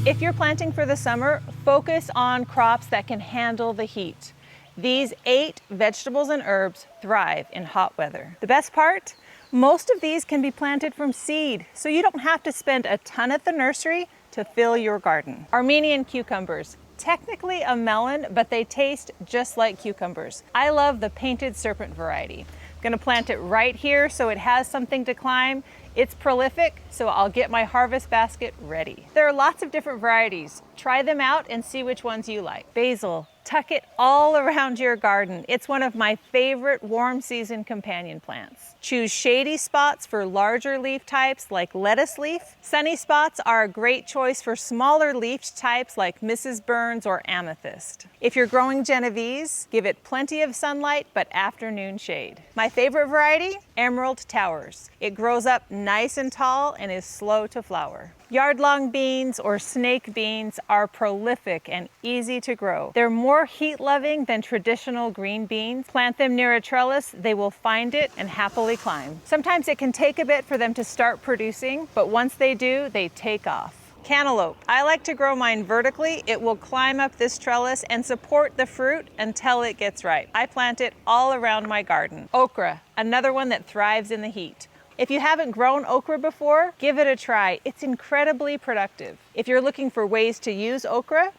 If you're planting for the summer, focus on crops that can handle the heat. These 8 vegetables and herbs thrive in hot weather. The best part? Most of these can be planted from seed, so you don't have to spend a ton at the nursery to fill your garden. Armenian cucumbers. Technically a melon, but they taste just like cucumbers. I love the painted serpent variety. I'm gonna plant it right here so it has something to climb. It's prolific, so I'll get my harvest basket ready. There are lots of different varieties. Try them out and see which ones you like. Basil. Tuck it all around your garden. It's one of my favorite warm season companion plants. Choose shady spots for larger leaf types like lettuce leaf. Sunny spots are a great choice for smaller leaf types like Mrs. Burns or amethyst. If you're growing Genovese, give it plenty of sunlight but afternoon shade. My favorite variety? Emerald Towers. It grows up nice and tall and is slow to flower. Yardlong beans or snake beans are prolific and easy to grow. They're more heat-loving than traditional green beans. Plant them near a trellis, they will find it and happily climb. Sometimes it can take a bit for them to start producing, but once they do, they take off. Cantaloupe. I like to grow mine vertically. It will climb up this trellis and support the fruit until it gets ripe. I plant it all around my garden. Okra, another one that thrives in the heat. If you haven't grown okra before, give it a try. It's incredibly productive. If you're looking for ways to use okra,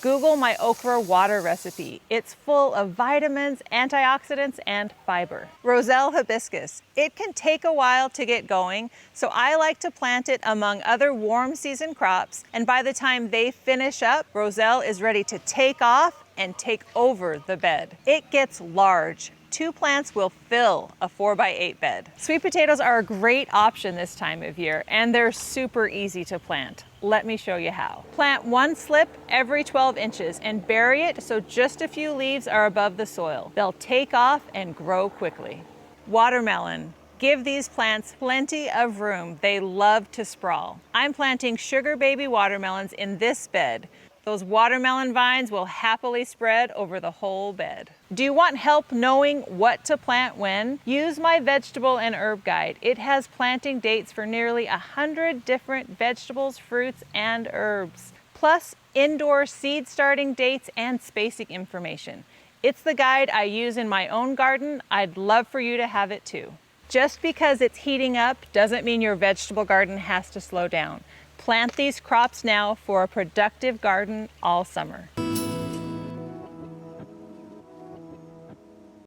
Google my okra water recipe. It's full of vitamins, antioxidants, and fiber. Roselle hibiscus. It can take a while to get going, so I like to plant it among other warm season crops, and by the time they finish up, Roselle is ready to take off and take over the bed. It gets large. 2 plants will fill a 4x8 bed. Sweet potatoes are a great option this time of year, and they're super easy to plant. Let me show you how. Plant 1 slip every 12 inches and bury it so just a few leaves are above the soil. They'll take off and grow quickly. Watermelon. Give these plants plenty of room. They love to sprawl. I'm planting sugar baby watermelons in this bed. Those watermelon vines will happily spread over the whole bed. Do you want help knowing what to plant when? Use my vegetable and herb guide. It has planting dates for nearly 100 different vegetables, fruits, and herbs, plus indoor seed starting dates and spacing information. It's the guide I use in my own garden. I'd love for you to have it too. Just because it's heating up doesn't mean your vegetable garden has to slow down. Plant these crops now for a productive garden all summer.